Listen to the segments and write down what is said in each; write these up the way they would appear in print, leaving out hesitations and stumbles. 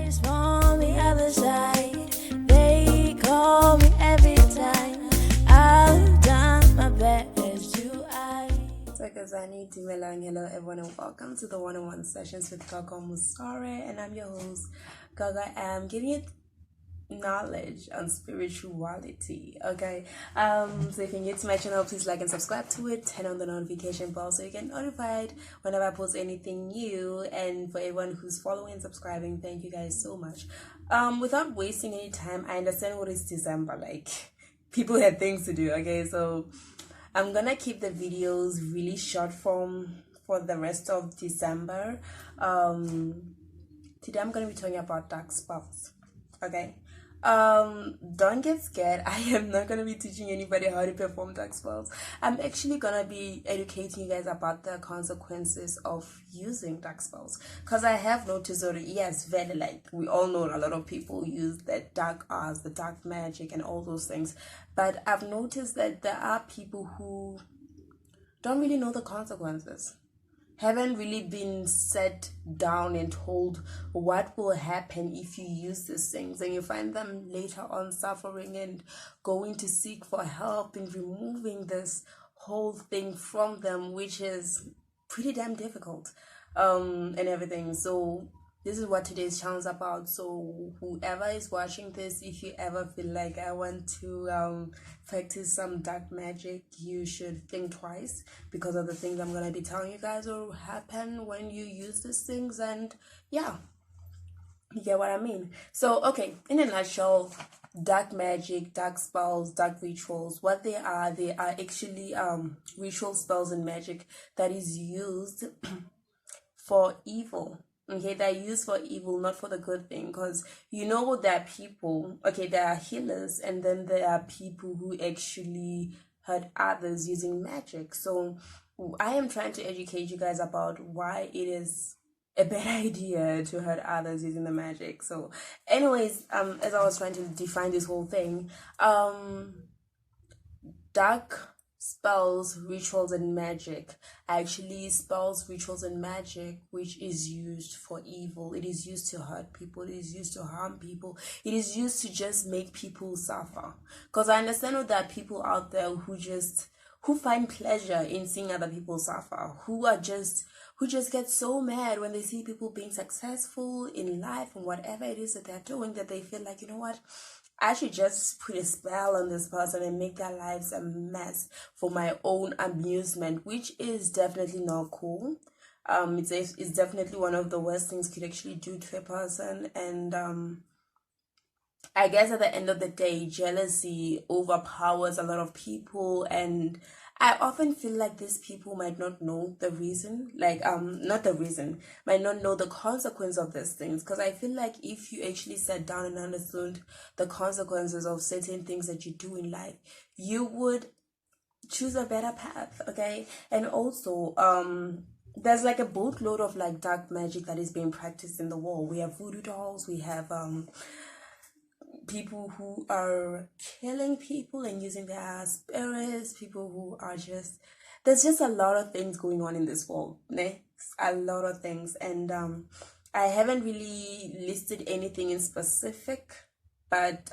voice from the other side. They call me every time. I've done my best to hide. Sakazani Timelang, hello everyone and welcome to the one-on-one sessions with Gaga Musare, and I'm your host Gaga. I'm giving it knowledge on spirituality. Okay, so if you're new to my channel, please like and subscribe to it, turn on the notification bell so you get notified whenever I post anything new. And for everyone who's following and subscribing, thank you guys so much. Without wasting any time, I understand what is December, like people have things to do. Okay, so I'm gonna keep the videos really short form for the rest of December. Today I'm gonna be talking about dark spells. Okay, don't get scared. I am not gonna be teaching anybody how to perform dark spells. I'm actually gonna be educating you guys about the consequences of using dark spells, because I have noticed that yes, very, like we all know a lot of people use that dark arts, the dark magic and all those things, but I've noticed that there are people who don't really know the consequences, haven't really been set down and told what will happen if you use these things, and you find them later on suffering and going to seek for help in removing this whole thing from them, which is pretty damn difficult, and everything. So this is what today's channel is about. So whoever is watching this, if you ever feel like I want to practice some dark magic, you should think twice, because of the things I'm gonna be telling you guys will happen when you use these things. And yeah, you get what I mean. So okay, in a nutshell, dark magic, dark spells, dark rituals, what they are actually ritual spells and magic that is used for evil. Okay, they're used for evil, not for the good thing. Because you know, there are people, okay, there are healers, and then there are people who actually hurt others using magic. So I am trying to educate you guys about why it is a bad idea to hurt others using the magic. So anyways, as I was trying to define this whole thing, dark spells, rituals, and magic actually spells, rituals, and magic which is used for evil. It is used to hurt people, it is used to harm people, it is used to just make people suffer. Because I understand that there are people out there who find pleasure in seeing other people suffer, who just get so mad when they see people being successful in life and whatever it is that they're doing, that they feel like, you know what, I should just put a spell on this person and make their lives a mess for my own amusement, which is definitely not cool. It's definitely one of the worst things you could actually do to a person. And I guess at the end of the day, jealousy overpowers a lot of people, and I often feel like these people might not know the reason, like not the reason, might not know the consequence of these things. Because I feel like if you actually sat down and understood the consequences of certain things that you do in life, you would choose a better path. Okay, and also there's like a boatload of like dark magic that is being practiced in the world. We have voodoo dolls, we have people who are killing people and using their spirits, people who are just, there's just a lot of things going on in this world, ne? A lot of things. And I haven't really listed anything in specific, but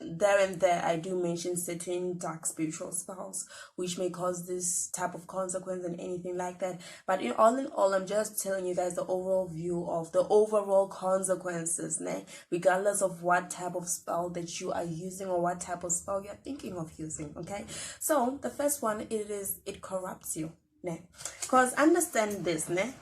there and there I do mention certain dark spiritual spells which may cause this type of consequence and anything like that. But in all, I'm just telling you guys the overall view of the overall consequences, ne? Regardless of what type of spell that you are using or what type of spell you're thinking of using. Okay, so the first one, it corrupts you, ne? Because understand this, ne?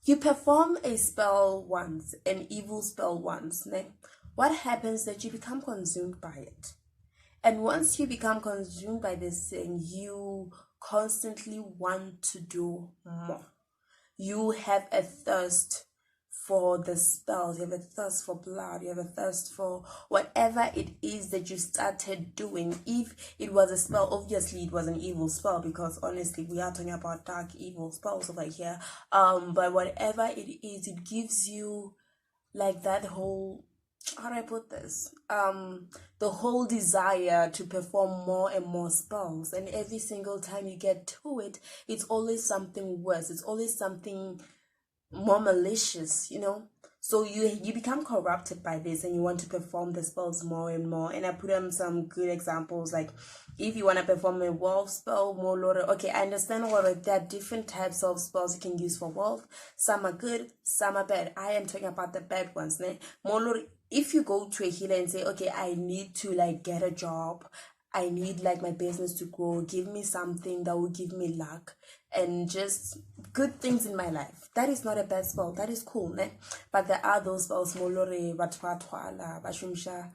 You perform a spell once, an evil spell once, ne? What happens that you become consumed by it. And once you become consumed by this thing, you constantly want to do more. You have a thirst for the spells, you have a thirst for blood, you have a thirst for whatever it is that you started doing. If it was a spell, obviously it was an evil spell, because honestly we are talking about dark evil spells over here. But whatever it is, it gives you like that whole, how do I put this? The whole desire to perform more and more spells, and every single time you get to it, it's always something worse. It's always something more malicious, so you become corrupted by this, and you want to perform the spells more and more. And I put on some good examples, like if you want to perform a wealth spell, more Lord, okay, I understand what there are different types of spells you can use for wealth. Some are good, some are bad. I am talking about the bad ones, né? More Lord, if you go to a healer and say, okay, I need to like get a job, I need like my business to grow, give me something that will give me luck and just good things in my life. That is not a bad spell. That is cool, ne? But there are those spells, molore, batwatwala, bashumsha,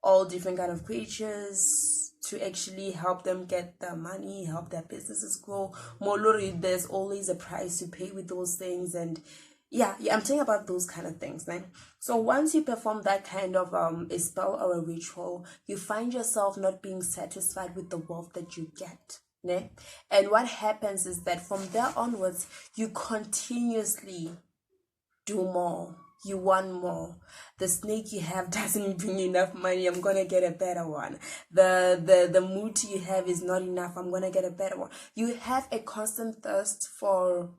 all different kind of creatures to actually help them get the money, help their businesses grow. Molori, there's always a price to pay with those things, and yeah, I'm talking about those kind of things, right? So once you perform that kind of a spell or a ritual, you find yourself not being satisfied with the wealth that you get, né? And what happens is that from there onwards, you continuously do more. You want more. The snake you have doesn't bring enough money. I'm gonna get a better one. The mood you have is not enough. I'm gonna get a better one. You have a constant thirst for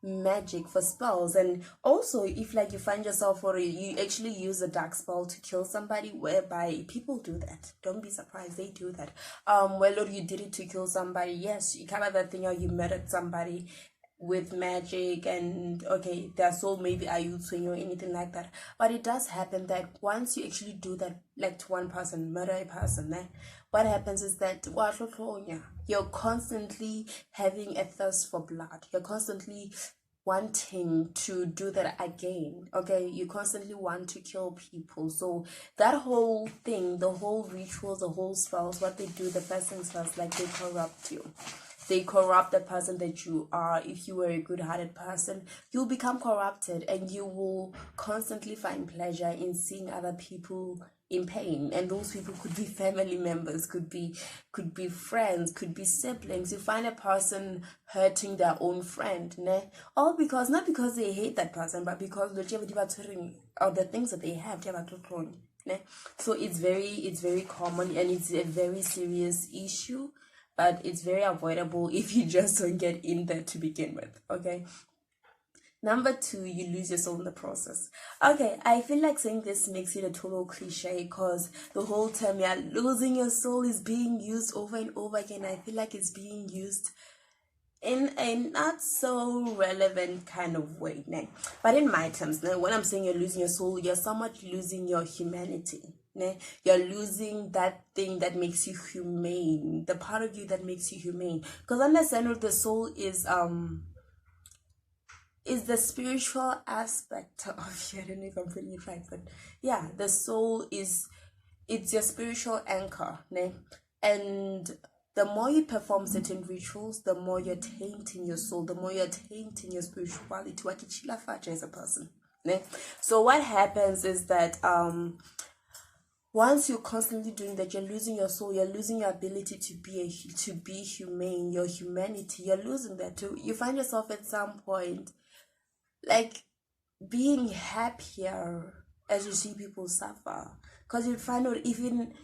magic, for spells. And also, if like you find yourself, or you actually use a dark spell to kill somebody, whereby people do that, don't be surprised, they do that. Well, or you did it to kill somebody, yes, you kind of that thing, or you murdered somebody with magic, and okay, their soul maybe are you swing or anything like that. But it does happen that once you actually do that, like to one person, murder a person, what happens is that you're constantly having a thirst for blood. You're constantly wanting to do that again. Okay, you constantly want to kill people. So that whole thing, the whole rituals, the whole spells, what they do, the first things first, like they corrupt you. They corrupt the person that you are. If you were a good-hearted person, you'll become corrupted, and you will constantly find pleasure in seeing other people in pain. And those people could be family members, could be friends, could be siblings. You find a person hurting their own friend, ne? All because, not because they hate that person, but because the things that they have, ne? So it's very common, and it's a very serious issue, but it's very avoidable if you just don't get in there to begin with. Okay, number 2, you lose your soul in the process. Okay, I feel like saying this makes it a total cliche, because the whole term, yeah, losing your soul is being used over and over again. I feel like it's being used in a not so relevant kind of way, né? But in my terms, né, when I'm saying you're losing your soul, you're somewhat losing your humanity, né? You're losing that thing that makes you humane, the part of you that makes you humane. Because understand what the soul is the spiritual aspect of you. I don't know if I'm putting it right, but yeah, the soul it's your spiritual anchor, né? And the more you perform certain rituals, the more you're tainting your soul, the more you're tainting your spirituality, as a person, né? So what happens is that once you're constantly doing that, you're losing your soul, you're losing your ability to be humane, your humanity, you're losing that too. You find yourself at some point like being happier as you see people suffer, because you find out even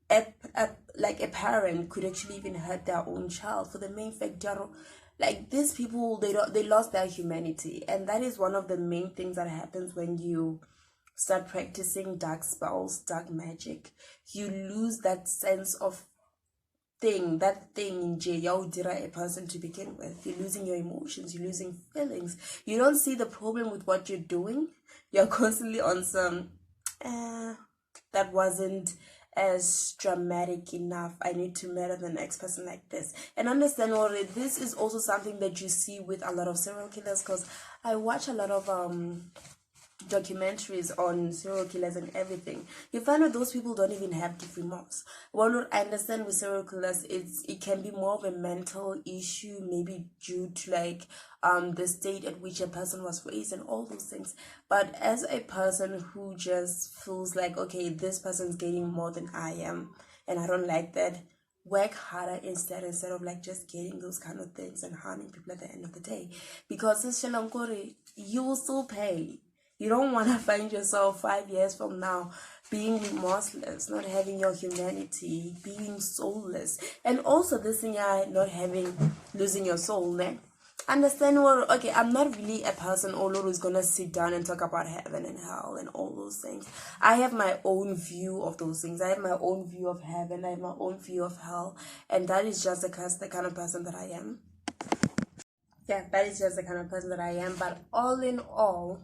like a parent could actually even hurt their own child for the main fact, like these people, they lost their humanity. And that is one of the main things that happens when you start practicing dark spells, dark magic. You lose that sense of that thing in jail a person to begin with. You're losing your emotions, you're losing feelings. You don't see the problem with what you're doing. You're constantly on some that wasn't as dramatic enough. I need to murder the next person like this. And understand already, this is also something that you see with a lot of serial killers, because I watch a lot of documentaries on serial killers and everything. You find out those people don't even have deep remorse. Well, I understand with serial killers, it can be more of a mental issue, maybe due to like the state at which a person was raised and all those things. But as a person who just feels like, okay, this person's getting more than I am, and I don't like that, work harder instead of like just getting those kind of things and harming people at the end of the day. Because you will still pay. You don't want to find yourself 5 years from now being remorseless, not having your humanity, being soulless. And also this thing, not losing your soul, né? understand what, okay, I'm not really a person, oh Lord, who's gonna sit down and talk about heaven and hell and all those things. I have my own view of those things. I have my own view of heaven. I have my own view of hell. And that is just the kind of person that I am. Yeah, that is just the kind of person that I am. But all in all,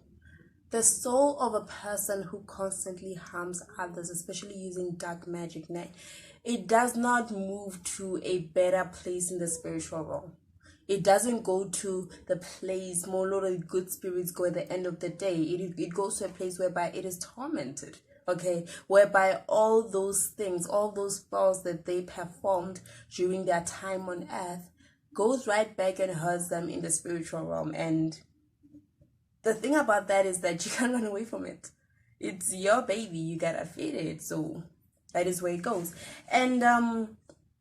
the soul of a person who constantly harms others, especially using dark magic, it does not move to a better place in the spiritual realm. It doesn't go to the place more Lord of good spirits go at the end of the day. It goes to a place whereby it is tormented. Okay, whereby all those things, all those spells that they performed during their time on earth goes right back and hurts them in the spiritual realm. And the thing about that is that you can't run away from it. It's your baby, you gotta feed it. So that is where it goes. And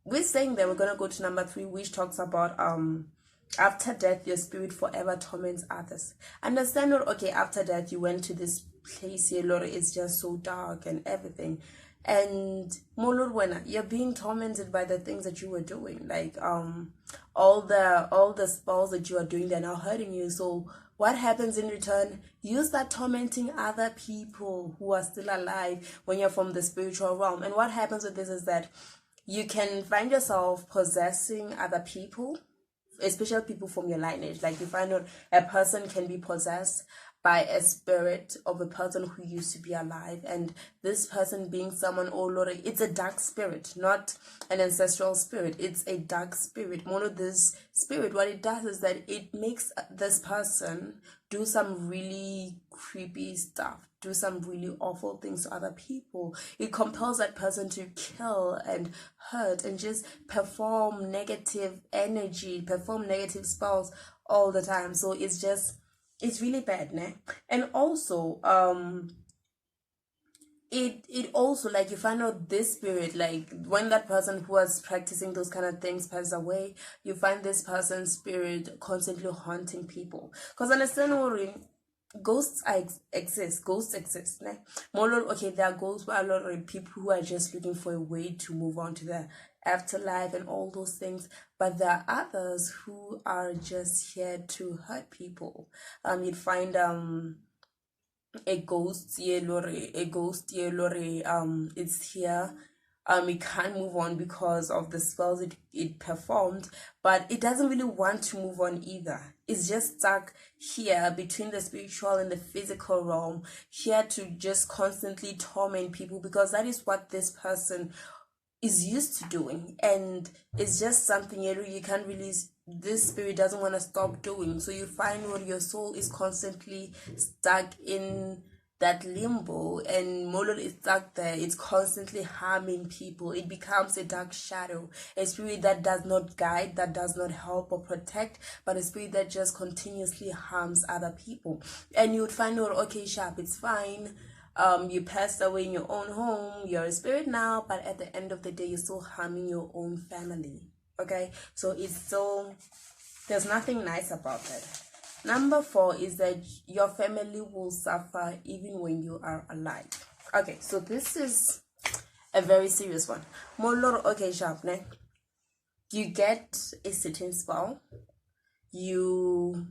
we're saying that we're gonna go to number 3, which talks about after death your spirit forever torments others. Understand that, okay, after death you went to this place here, Lord, it's just so dark and everything. And Lord, when you're being tormented by the things that you were doing, like all the spells that you are doing, they're now hurting you. So what happens in return? You start tormenting other people who are still alive when you're from the spiritual realm. And what happens with this is that you can find yourself possessing other people, especially people from your lineage. Like you find out a person can be possessed by a spirit of a person who used to be alive, and this person being someone, oh Lord, it's a dark spirit, not an ancestral spirit. It's a dark spirit. One of this spirit, what it does is that it makes this person do some really creepy stuff, do some really awful things to other people. It compels that person to kill and hurt and just perform negative energy, perform negative spells all the time. So it's really bad, ne? And also, it also, like, you find out this spirit, like when that person who was practicing those kind of things passes away, you find this person's spirit constantly haunting people. Because understand what ghosts exist, ne? Okay, there are ghosts, but a lot of people who are just looking for a way to move on to the afterlife and all those things, but there are others who are just here to hurt people. You'd find a ghost it's here. It can't move on because of the spells it performed, but it doesn't really want to move on either. It's just stuck here between the spiritual and the physical realm, here to just constantly torment people, because that is what this person is used to doing, and it's just something you can't really, this spirit doesn't want to stop doing. So you find where your soul is constantly stuck in that limbo, and Molol is stuck there. It's constantly harming people. It becomes a dark shadow, a spirit that does not guide, that does not help or protect, but a spirit that just continuously harms other people. And you would find out, okay, sharp, it's fine. You passed away in your own home, you're a spirit now, but at the end of the day, you're still harming your own family. Okay, so it's still, there's nothing nice about that. Number 4 is that your family will suffer even when you are alive. Okay, so this is a very serious one. Molor, okay, sharp, ne? You get a certain spell, you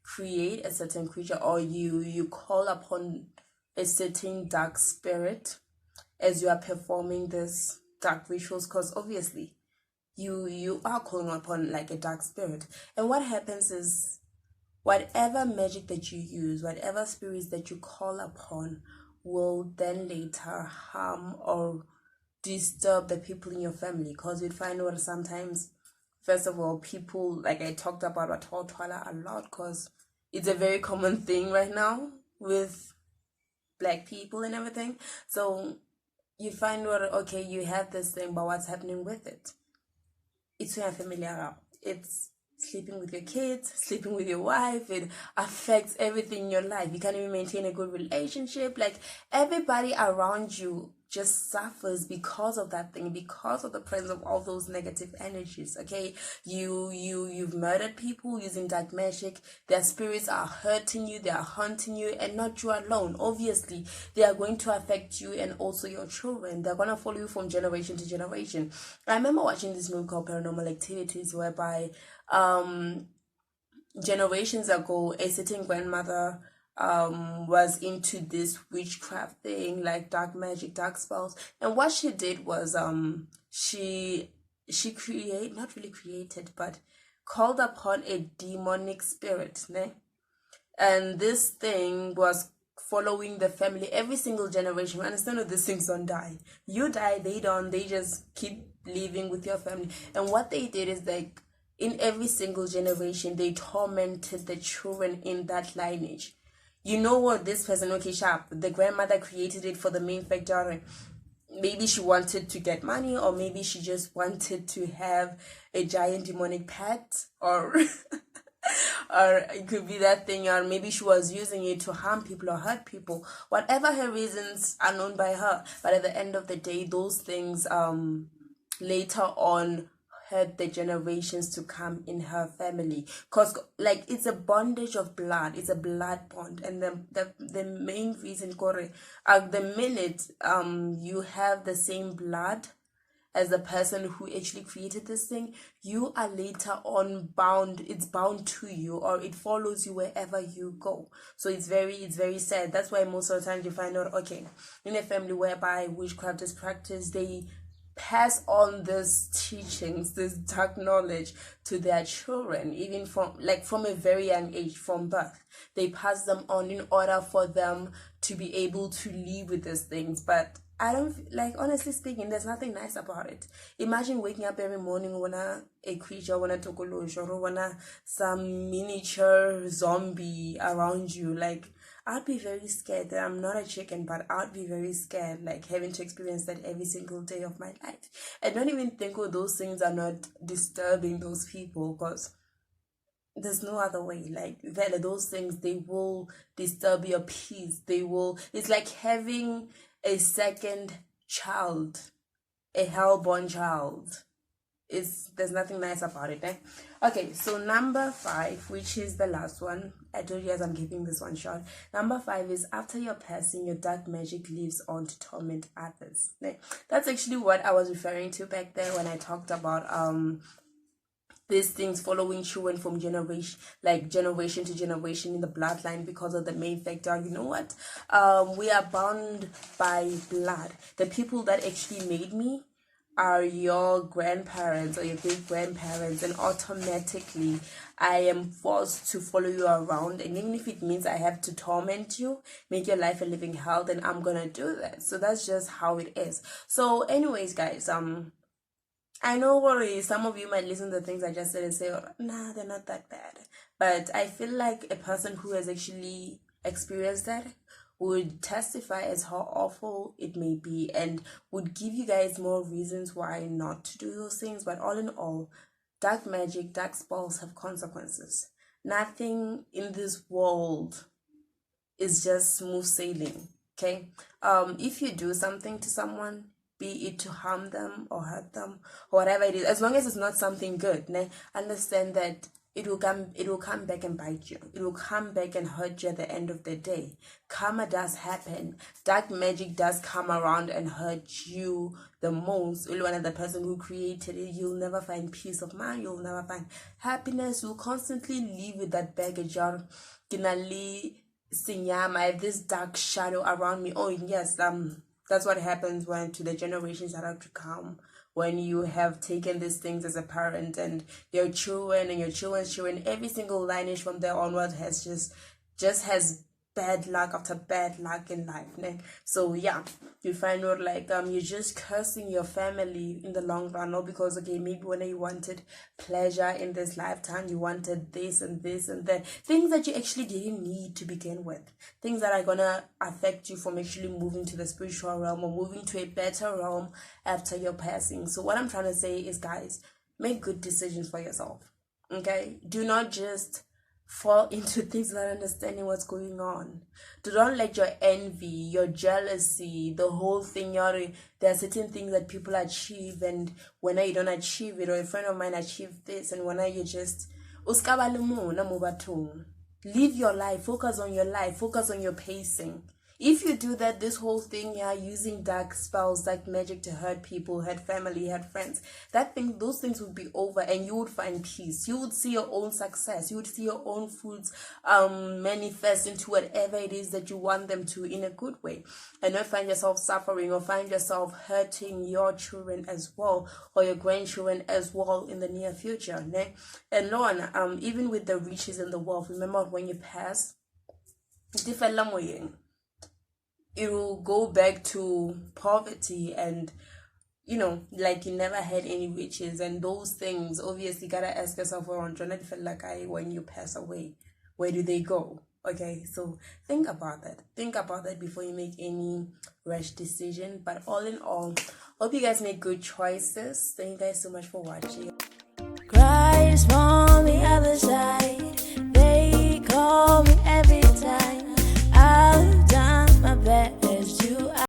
create a certain creature, or you call upon a certain dark spirit as you are performing this dark rituals, because obviously you are calling upon like a dark spirit. And what happens is, whatever magic that you use, whatever spirits that you call upon, will then later harm or disturb the people in your family. Because you'd find out sometimes, first of all, people, like I talked about Twala a lot, because it's a very common thing right now with Black people and everything. So you find out, okay, you have this thing, but what's happening with it? It's your familiar. It's sleeping with your kids, sleeping with your wife. It affects everything in your life. You can't even maintain a good relationship. Like, everybody around you just suffers because of that thing, because of the presence of all those negative energies. Okay, you've murdered people using dark magic. Their spirits are hurting you, they are haunting you, and not you alone. Obviously, they are going to affect you and also your children. They're gonna follow you from generation to generation. I remember watching this movie called Paranormal Activities, whereby generations ago, a certain grandmother was into this witchcraft thing, like dark magic, dark spells. And what she did was she create not really created, but called upon a demonic spirit, ne? And this thing was following the family every single generation. Understand that these things don't die. You die, they don't. They just keep living with your family. And what they did is, like, in every single generation, they tormented the children in that lineage. You know what, this person, okay, sharp, the grandmother created it for the main factor. Maybe she wanted to get money, or maybe she just wanted to have a giant demonic pet, or or it could be that thing, or maybe she was using it to harm people or hurt people. Whatever her reasons are known by her, but at the end of the day, those things later on hurt the generations to come in her family, because, like, it's a bondage of blood, it's a blood bond. And the main reason, Kore, the minute you have the same blood as the person who actually created this thing, you are later on bound, it's bound to you, or it follows you wherever you go. So it's very sad. That's why most of the time you find out, okay, in a family whereby witchcraft is practiced, they pass on these teachings, this dark knowledge, to their children, even from a very young age, from birth. They pass them on in order for them to be able to live with these things. But I don't, like, honestly speaking, there's nothing nice about it. Imagine waking up every morning when a creature, when a tokolosh, or when some miniature zombie around you. Like, I'd be very scared. I'm not a chicken, but I'd be very scared, like, having to experience that every single day of my life. I don't even think those things are not disturbing those people, because there's no other way. Like, those things, they will disturb your peace. It's like having a second child, a hellborn child. There's nothing nice about it, eh? Okay, so number 5, which is the last one. I told you guys I'm keeping this one short. Number 5 is, after your passing, your dark magic lives on to torment others. That's actually what I was referring to back there when I talked about these things following children from generation to generation in the bloodline, because of the main factor. You know what? We are bound by blood. The people that actually made me are your grandparents or your great grandparents, and automatically I am forced to follow you around. And even if it means I have to torment you, make your life a living hell, then I'm gonna do that. So that's just how it is. So anyways, guys, I know some of you might listen to the things I just said and say, oh, nah, they're not that bad. But I feel like a person who has actually experienced that would testify as how awful it may be, and would give you guys more reasons why not to do those things. But all in all, dark magic, dark spells have consequences. Nothing in this world is just smooth sailing, okay? If you do something to someone, be it to harm them or hurt them, or whatever it is, as long as it's not something good, understand that it will come back and bite you. It will come back and hurt you at the end of the day. Karma does happen. Dark magic does come around and hurt you the most. One of the person who created it, you'll never find peace of mind. You'll never find happiness. You'll constantly live with that baggage. Kinali sinyama, I have this dark shadow around me. Oh yes, that's what happens when to the generations that are to come, when you have taken these things as a parent, and your children and your children's children, every single lineage from there onward has just has bad luck after bad luck in life. So yeah, you find out like you're just cursing your family in the long run. Not because, okay, maybe when you wanted pleasure in this lifetime, you wanted this and this and that, things that you actually didn't need to begin with, things that are gonna affect you from actually moving to the spiritual realm or moving to a better realm after your passing. So what I'm trying to say is, guys, make good decisions for yourself. Okay, do not just fall into things without understanding what's going on. Do not let your envy, your jealousy, the whole thing, there are certain things that people achieve, and when you don't achieve it, or a friend of mine achieved this, and when you just live your life, focus on your life, focus on your pacing. If you do that, this whole thing, yeah, using dark spells, like magic to hurt people, hurt family, hurt friends, those things would be over, and you would find peace. You would see your own success. You would see your own fruits manifest into whatever it is that you want them to, in a good way, and not find yourself suffering or find yourself hurting your children as well, or your grandchildren as well in the near future. Ne? And Lord, even with the riches and the wealth, remember when you pass, it will go back to poverty, and like you never had any riches, and those things obviously gotta ask yourself around like when you pass away, where do they go? Okay, so think about that before you make any rash decision. But all in all, hope you guys make good choices. Thank you guys so much for watching. Cries from the other side.